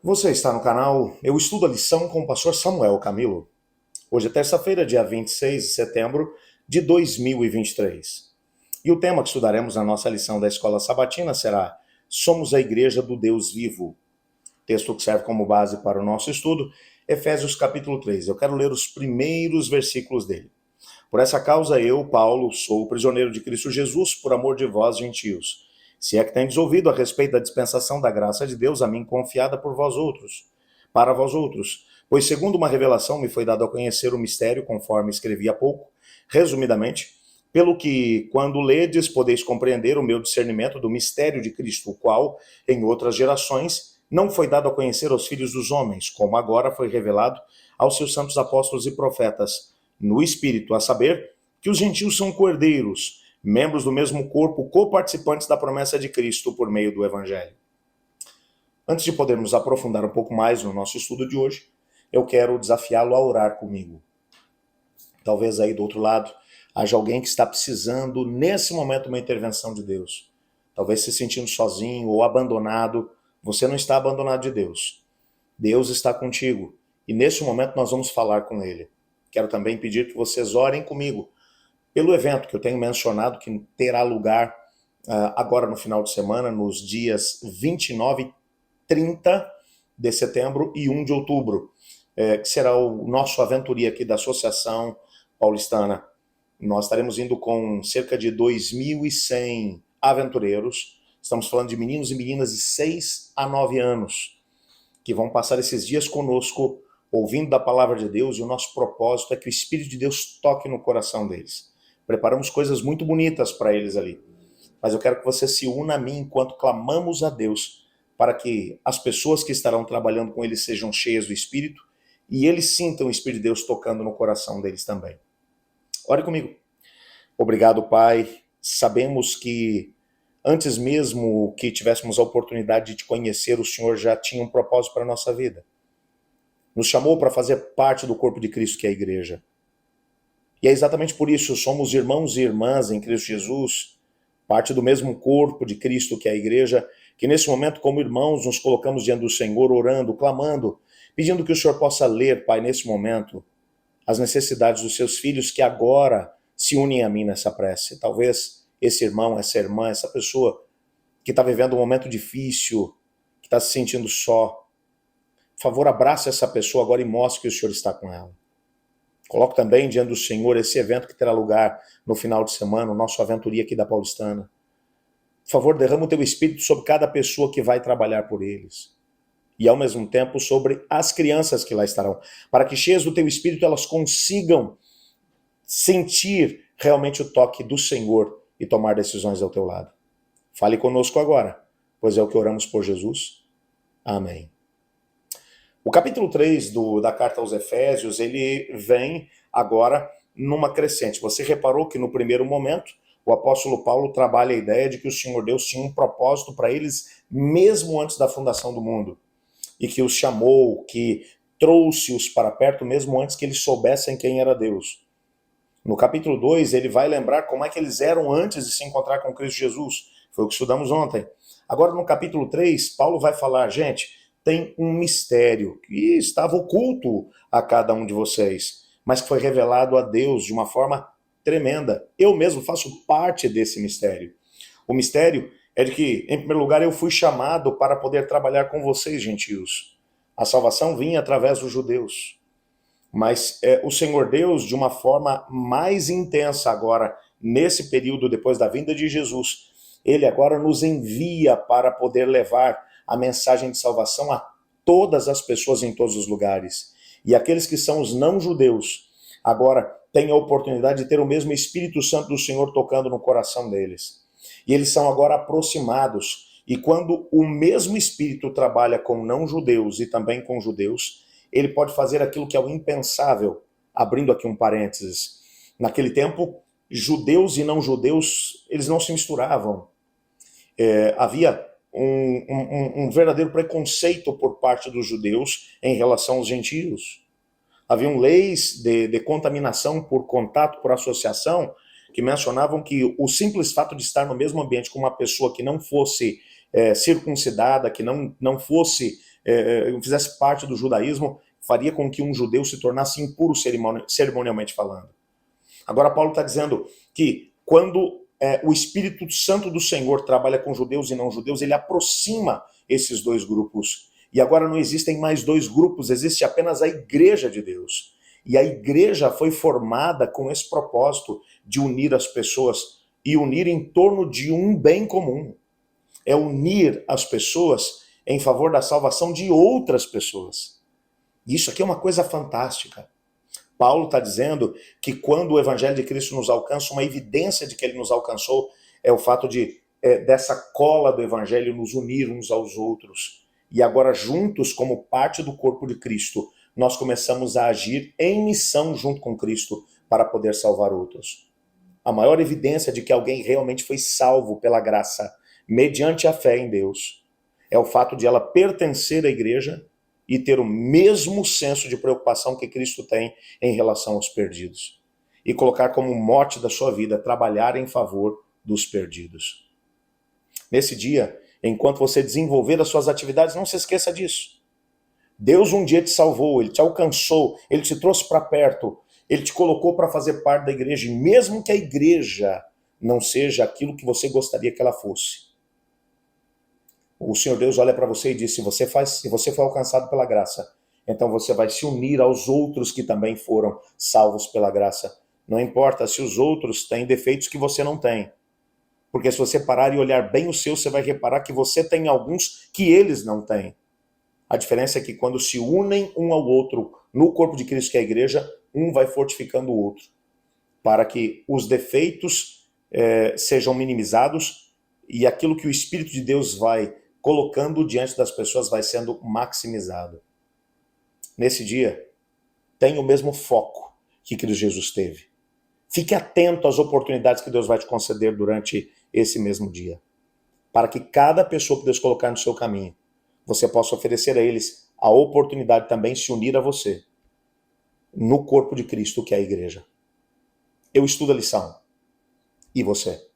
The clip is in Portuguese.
Você está no canal Eu Estudo a Lição com o pastor Samuel Camilo. Hoje é terça-feira, dia 26 de setembro de 2023. E o tema que estudaremos na nossa lição da Escola Sabatina será Somos a Igreja do Deus Vivo. Texto que serve como base para o nosso estudo, Efésios capítulo 3. Eu quero ler os primeiros versículos dele. Por essa causa eu, Paulo, sou prisioneiro de Cristo Jesus por amor de vós, gentios. Se é que tendes ouvido a respeito da dispensação da graça de Deus a mim confiada por vós outros, para vós outros. Pois segundo uma revelação me foi dado a conhecer o mistério, conforme escrevi há pouco, resumidamente, pelo que, quando ledes, podeis compreender o meu discernimento do mistério de Cristo, o qual, em outras gerações, não foi dado a conhecer aos filhos dos homens, como agora foi revelado aos seus santos apóstolos e profetas, no Espírito, a saber, que os gentios são cordeiros, membros do mesmo corpo, coparticipantes da promessa de Cristo por meio do Evangelho. Antes de podermos aprofundar um pouco mais no nosso estudo de hoje, eu quero desafiá-lo a orar comigo. Talvez aí do outro lado haja alguém que está precisando, nesse momento, uma intervenção de Deus. Talvez se sentindo sozinho ou abandonado. Você não está abandonado de Deus. Deus está contigo. E nesse momento nós vamos falar com Ele. Quero também pedir que vocês orem comigo pelo evento que eu tenho mencionado, que terá lugar agora no final de semana, nos dias 29 30 de setembro e 1 de outubro, que será o nosso aventuria aqui da Associação Paulistana. Nós estaremos indo com cerca de 2.100 aventureiros. Estamos falando de meninos e meninas de 6 a 9 anos, que vão passar esses dias conosco, ouvindo da palavra de Deus, e o nosso propósito é que o Espírito de Deus toque no coração deles. Preparamos coisas muito bonitas para eles ali. Mas eu quero que você se una a mim enquanto clamamos a Deus para que as pessoas que estarão trabalhando com eles sejam cheias do Espírito e eles sintam o Espírito de Deus tocando no coração deles também. Ore comigo. Obrigado, Pai. Sabemos que antes mesmo que tivéssemos a oportunidade de te conhecer, o Senhor já tinha um propósito para a nossa vida. Nos chamou para fazer parte do corpo de Cristo, que é a igreja. E é exatamente por isso, somos irmãos e irmãs em Cristo Jesus, parte do mesmo corpo de Cristo, que é a igreja, que nesse momento, como irmãos, nos colocamos diante do Senhor, orando, clamando, pedindo que o Senhor possa ler, Pai, nesse momento, as necessidades dos seus filhos que agora se unem a mim nessa prece. Talvez esse irmão, essa irmã, essa pessoa que está vivendo um momento difícil, que está se sentindo só, por favor, abraça essa pessoa agora e mostre que o Senhor está com ela. Coloco também diante do Senhor esse evento que terá lugar no final de semana, o nosso aventuria aqui da Paulistana. Por favor, derrama o teu Espírito sobre cada pessoa que vai trabalhar por eles. E ao mesmo tempo sobre as crianças que lá estarão. Para que cheias do teu Espírito elas consigam sentir realmente o toque do Senhor e tomar decisões ao teu lado. Fale conosco agora, pois é o que oramos por Jesus. Amém. O capítulo 3 da carta aos Efésios, ele vem agora numa crescente. Você reparou que no primeiro momento, o apóstolo Paulo trabalha a ideia de que o Senhor Deus tinha um propósito para eles mesmo antes da fundação do mundo. E que os chamou, que trouxe-os para perto mesmo antes que eles soubessem quem era Deus. No capítulo 2, ele vai lembrar como é que eles eram antes de se encontrar com Cristo Jesus. Foi o que estudamos ontem. Agora, no capítulo 3, Paulo vai falar, gente, tem um mistério que estava oculto a cada um de vocês, mas que foi revelado a Deus de uma forma tremenda. Eu mesmo faço parte desse mistério. O mistério é de que, em primeiro lugar, eu fui chamado para poder trabalhar com vocês, gentios. A salvação vinha através dos judeus. Mas o Senhor Deus, de uma forma mais intensa agora, nesse período depois da vinda de Jesus, ele agora nos envia para poder levar a mensagem de salvação a todas as pessoas em todos os lugares. E aqueles que são os não-judeus, agora têm a oportunidade de ter o mesmo Espírito Santo do Senhor tocando no coração deles. E eles são agora aproximados. E quando o mesmo Espírito trabalha com não-judeus e também com judeus, ele pode fazer aquilo que é o impensável. Abrindo aqui um parênteses. Naquele tempo, judeus e não-judeus, eles não se misturavam. Havia um verdadeiro preconceito por parte dos judeus em relação aos gentios. Haviam leis de contaminação por contato, por associação, que mencionavam que o simples fato de estar no mesmo ambiente com uma pessoa que não fosse circuncidada, que não fosse fizesse parte do judaísmo, faria com que um judeu se tornasse impuro cerimonialmente falando. Agora Paulo está dizendo que quando o Espírito Santo do Senhor trabalha com judeus e não judeus, ele aproxima esses dois grupos. E agora não existem mais dois grupos, existe apenas a igreja de Deus. E a igreja foi formada com esse propósito de unir as pessoas e unir em torno de um bem comum. É unir as pessoas em favor da salvação de outras pessoas. Isso aqui é uma coisa fantástica. Paulo está dizendo que quando o Evangelho de Cristo nos alcança, uma evidência de que ele nos alcançou é o fato de dessa cola do Evangelho nos unir uns aos outros. E agora, juntos, como parte do corpo de Cristo, nós começamos a agir em missão junto com Cristo para poder salvar outros. A maior evidência de que alguém realmente foi salvo pela graça, mediante a fé em Deus, é o fato de ela pertencer à igreja e ter o mesmo senso de preocupação que Cristo tem em relação aos perdidos. E colocar como mote da sua vida, trabalhar em favor dos perdidos. Nesse dia, enquanto você desenvolver as suas atividades, não se esqueça disso. Deus um dia te salvou, Ele te alcançou, Ele te trouxe para perto, Ele te colocou para fazer parte da igreja, e mesmo que a igreja não seja aquilo que você gostaria que ela fosse, o Senhor Deus olha para você e diz, se você foi alcançado pela graça, então você vai se unir aos outros que também foram salvos pela graça. Não importa se os outros têm defeitos que você não tem. Porque se você parar e olhar bem o seu, você vai reparar que você tem alguns que eles não têm. A diferença é que quando se unem um ao outro no corpo de Cristo, que é a igreja, um vai fortificando o outro. Para que os defeitos sejam minimizados e aquilo que o Espírito de Deus vai colocando diante das pessoas vai sendo maximizado. Nesse dia, tenha o mesmo foco que Cristo Jesus teve. Fique atento às oportunidades que Deus vai te conceder durante esse mesmo dia. Para que cada pessoa que Deus colocar no seu caminho, você possa oferecer a eles a oportunidade também de se unir a você no corpo de Cristo, que é a igreja. Eu estudo a lição. E você?